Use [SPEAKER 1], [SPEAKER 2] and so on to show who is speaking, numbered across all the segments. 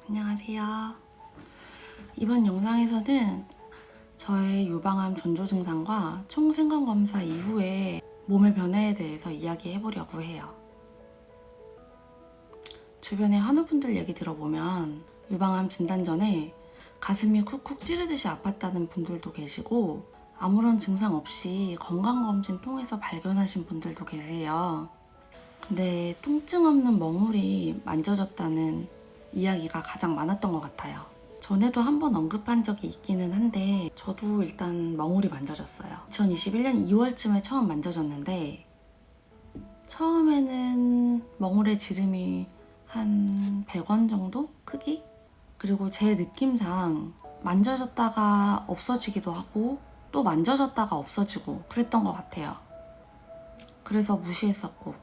[SPEAKER 1] 안녕하세요. 이번 영상에서는 저의 유방암 전조 증상과 총생검검사 이후에 몸의 변화에 대해서 이야기해 보려고 해요. 주변에 환우분들 얘기 들어보면 유방암 진단 전에 가슴이 쿡쿡 찌르듯이 아팠다는 분들도 계시고 아무런 증상 없이 건강검진 통해서 발견하신 분들도 계세요. 근데 통증 없는 멍울이 만져졌다는 이야기가 가장 많았던 것 같아요. 전에도 한번 언급한 적이 있기는 한데 저도 일단 멍울이 만져졌어요. 2021년 2월쯤에 처음 만져졌는데 처음에는 멍울의 지름이 한 100원 정도 크기? 그리고 제 느낌상 만져졌다가 없어지기도 하고 또 만져졌다가 없어지고 그랬던 것 같아요. 그래서 무시했었고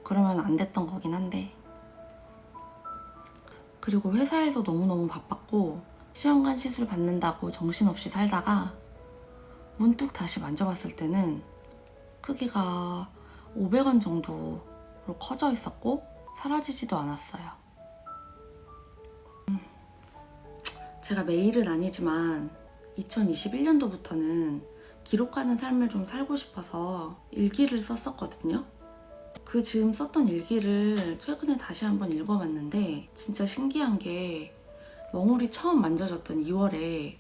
[SPEAKER 1] 그러면 안 됐던 거긴 한데 그리고 회사 일도 너무너무 바빴고 시험관 시술 받는다고 정신없이 살다가 문득 다시 만져봤을 때는 크기가 500원 정도로 커져 있었고 사라지지도 않았어요. 제가 매일은 아니지만 2021년도부터는 기록하는 삶을 좀 살고 싶어서 일기를 썼었거든요. 그 즈음 썼던 일기를 최근에 다시 한번 읽어봤는데 진짜 신기한 게 멍울이 처음 만져졌던 2월에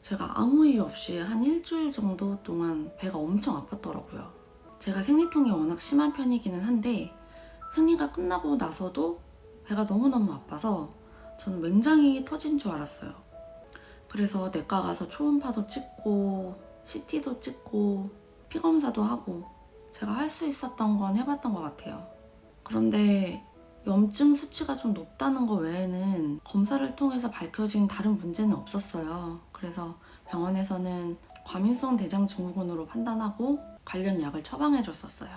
[SPEAKER 1] 제가 아무 이유 없이 한 일주일 정도 동안 배가 엄청 아팠더라고요. 제가 생리통이 워낙 심한 편이기는 한데 생리가 끝나고 나서도 배가 너무너무 아파서 저는 맹장이 터진 줄 알았어요. 그래서 내과 가서 초음파도 찍고 CT도 찍고 피검사도 하고 제가 할 수 있었던 건 해봤던 것 같아요. 그런데 염증 수치가 좀 높다는 거 외에는 검사를 통해서 밝혀진 다른 문제는 없었어요. 그래서 병원에서는 과민성 대장 증후군으로 판단하고 관련 약을 처방해줬었어요.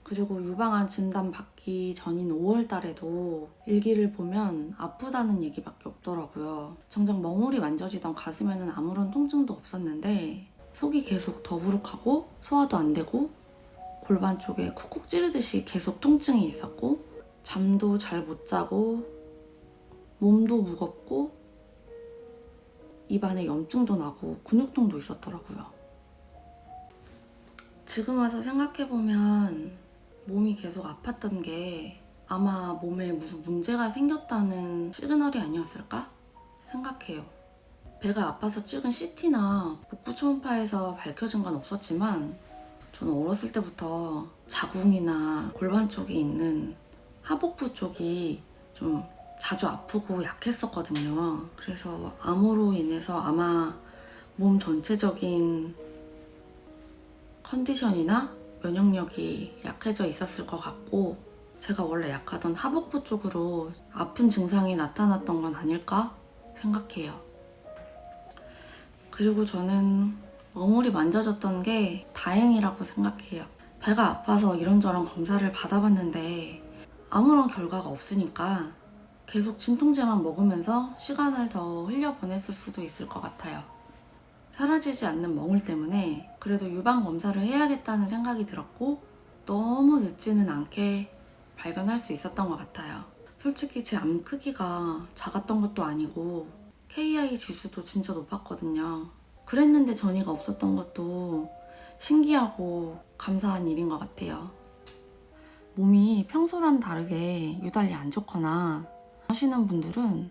[SPEAKER 1] 그리고 유방암 진단 받기 전인 5월 달에도 일기를 보면 아프다는 얘기밖에 없더라고요. 정작 멍울이 만져지던 가슴에는 아무런 통증도 없었는데 속이 계속 더부룩하고 소화도 안 되고 골반 쪽에 쿡쿡 찌르듯이 계속 통증이 있었고 잠도 잘 못 자고 몸도 무겁고 입안에 염증도 나고 근육통도 있었더라고요. 지금 와서 생각해보면 몸이 계속 아팠던 게 아마 몸에 무슨 문제가 생겼다는 시그널이 아니었을까 생각해요. 배가 아파서 찍은 CT나 복부 초음파에서 밝혀진 건 없었지만 저는 어렸을 때부터 자궁이나 골반 쪽에 있는 하복부 쪽이 좀 자주 아프고 약했었거든요. 그래서 암으로 인해서 아마 몸 전체적인 컨디션이나 면역력이 약해져 있었을 것 같고 제가 원래 약하던 하복부 쪽으로 아픈 증상이 나타났던 건 아닐까 생각해요. 그리고 저는 멍울이 만져졌던 게 다행이라고 생각해요. 배가 아파서 이런저런 검사를 받아봤는데 아무런 결과가 없으니까 계속 진통제만 먹으면서 시간을 더 흘려보냈을 수도 있을 것 같아요. 사라지지 않는 멍울 때문에 그래도 유방 검사를 해야겠다는 생각이 들었고 너무 늦지는 않게 발견할 수 있었던 것 같아요. 솔직히 제 암 크기가 작았던 것도 아니고 KI 지수도 진짜 높았거든요. 그랬는데 전이가 없었던 것도 신기하고 감사한 일인 것 같아요. 몸이 평소랑 다르게 유달리 안 좋거나 하시는 분들은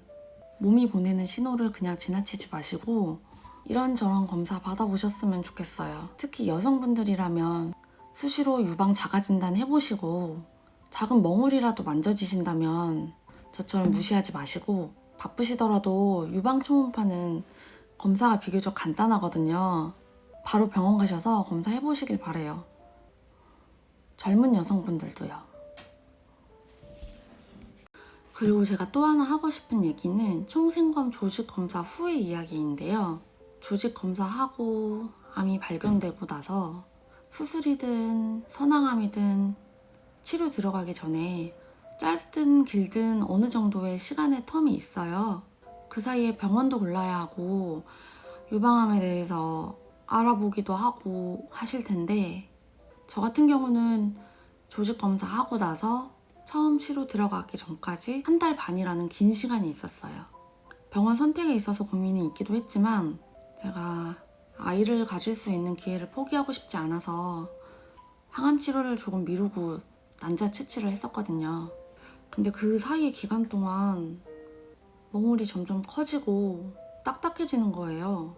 [SPEAKER 1] 몸이 보내는 신호를 그냥 지나치지 마시고 이런저런 검사 받아보셨으면 좋겠어요. 특히 여성분들이라면 수시로 유방 자가 진단 해보시고 작은 멍울이라도 만져지신다면 저처럼 무시하지 마시고 바쁘시더라도 유방 초음파는 검사가 비교적 간단하거든요. 바로 병원 가셔서 검사해보시길 바래요. 젊은 여성분들도요. 그리고 제가 또 하나 하고 싶은 얘기는 총생검 조직검사 후의 이야기인데요. 조직검사하고 암이 발견되고 나서 수술이든 선항암이든 치료 들어가기 전에 짧든 길든 어느 정도의 시간의 텀이 있어요. 그 사이에 병원도 골라야 하고 유방암에 대해서 알아보기도 하고 하실 텐데 저 같은 경우는 조직검사 하고 나서 처음 치료 들어가기 전까지 한 달 반이라는 긴 시간이 있었어요. 병원 선택에 있어서 고민이 있기도 했지만 제가 아이를 가질 수 있는 기회를 포기하고 싶지 않아서 항암 치료를 조금 미루고 난자 채취를 했었거든요. 근데 그 사이의 기간 동안 멍울이 점점 커지고 딱딱해지는 거예요.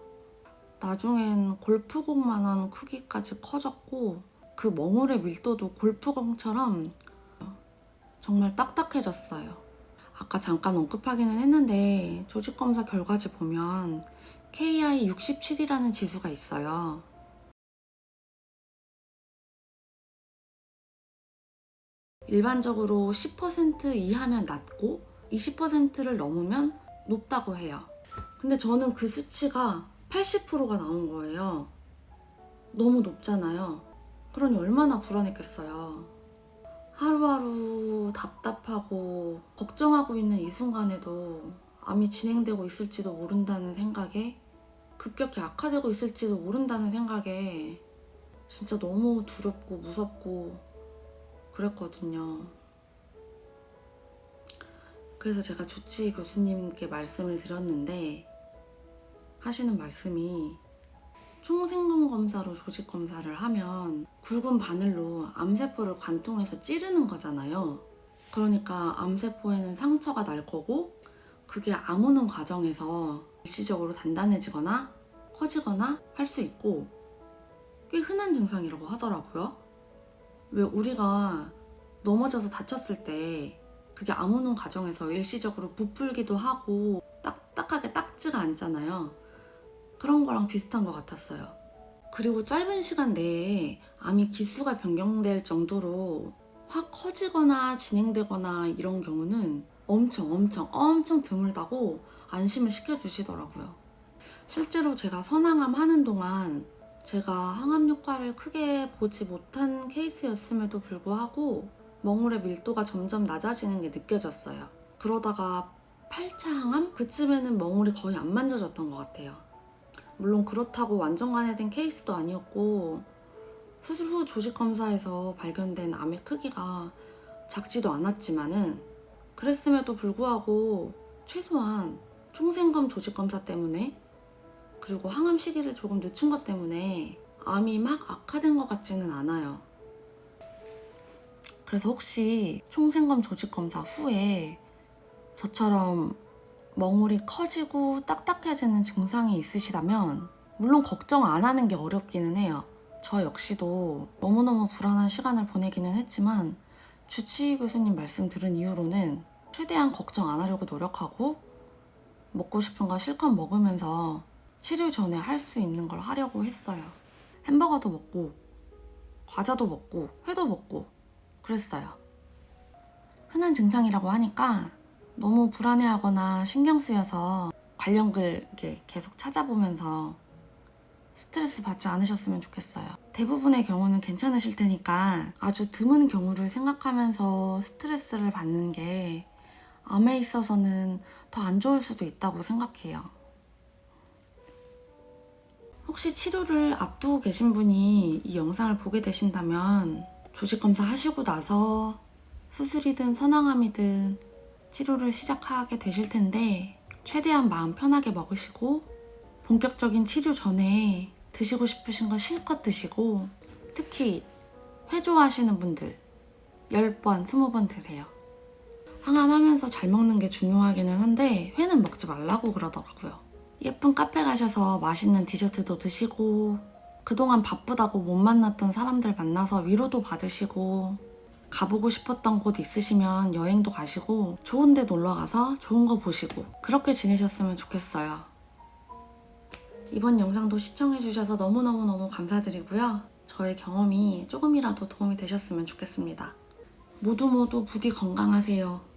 [SPEAKER 1] 나중엔 골프공만한 크기까지 커졌고 그 멍울의 밀도도 골프공처럼 정말 딱딱해졌어요. 아까 잠깐 언급하기는 했는데 조직검사 결과지 보면 KI 67이라는 지수가 있어요. 일반적으로 10% 이하면 낮고 20%를 넘으면 높다고 해요. 근데 저는 그 수치가 80%가 나온 거예요. 너무 높잖아요. 그러니 얼마나 불안했겠어요. 하루하루 답답하고 걱정하고 있는 이 순간에도 암이 진행되고 있을지도 모른다는 생각에, 급격히 악화되고 있을지도 모른다는 생각에 진짜 너무 두렵고 무섭고 그랬거든요. 그래서 제가 주치의 교수님께 말씀을 드렸는데 하시는 말씀이 총생검 검사로 조직 검사를 하면 굵은 바늘로 암세포를 관통해서 찌르는 거잖아요. 그러니까 암세포에는 상처가 날 거고 그게 아무는 과정에서 일시적으로 단단해지거나 커지거나 할 수 있고 꽤 흔한 증상이라고 하더라고요. 왜 우리가 넘어져서 다쳤을 때 그게 아무는 과정에서 일시적으로 부풀기도 하고 딱딱하게 딱지가 않잖아요. 그런 거랑 비슷한 것 같았어요. 그리고 짧은 시간 내에 암이 기수가 변경될 정도로 확 커지거나 진행되거나 이런 경우는 엄청 드물다고 안심을 시켜주시더라고요. 실제로 제가 선항암 하는 동안 제가 항암 효과를 크게 보지 못한 케이스였음에도 불구하고 멍울의 밀도가 점점 낮아지는 게 느껴졌어요. 그러다가 8차 항암? 그쯤에는 멍울이 거의 안 만져졌던 것 같아요. 물론 그렇다고 완전 간회된 케이스도 아니었고 수술 후 조직검사에서 발견된 암의 크기가 작지도 않았지만은 그랬음에도 불구하고 최소한 총생검 조직검사 때문에 그리고 항암 시기를 조금 늦춘 것 때문에 암이 막 악화된 것 같지는 않아요. 그래서 혹시 총생검 조직검사 후에 저처럼 멍울이 커지고 딱딱해지는 증상이 있으시다면 물론 걱정 안 하는 게 어렵기는 해요. 저 역시도 너무너무 불안한 시간을 보내기는 했지만 주치의 교수님 말씀 들은 이후로는 최대한 걱정 안 하려고 노력하고 먹고 싶은 거 실컷 먹으면서 치료 전에 할 수 있는 걸 하려고 했어요. 햄버거도 먹고 과자도 먹고 회도 먹고 그랬어요. 흔한 증상이라고 하니까 너무 불안해하거나 신경 쓰여서 관련 글 이렇게 계속 찾아보면서 스트레스 받지 않으셨으면 좋겠어요. 대부분의 경우는 괜찮으실 테니까 아주 드문 경우를 생각하면서 스트레스를 받는 게 암에 있어서는 더 안 좋을 수도 있다고 생각해요. 혹시 치료를 앞두고 계신 분이 이 영상을 보게 되신다면 조직검사 하시고 나서 수술이든 선항암이든 치료를 시작하게 되실 텐데 최대한 마음 편하게 먹으시고 본격적인 치료 전에 드시고 싶으신 거 실컷 드시고 특히 회 좋아하시는 분들 10번, 20번 드세요. 항암하면서 잘 먹는 게 중요하기는 한데 회는 먹지 말라고 그러더라고요. 예쁜 카페 가셔서 맛있는 디저트도 드시고 그동안 바쁘다고 못 만났던 사람들 만나서 위로도 받으시고 가보고 싶었던 곳 있으시면 여행도 가시고 좋은 데 놀러 가서 좋은 거 보시고 그렇게 지내셨으면 좋겠어요. 이번 영상도 시청해주셔서 너무너무 감사드리고요. 저의 경험이 조금이라도 도움이 되셨으면 좋겠습니다. 모두 부디 건강하세요.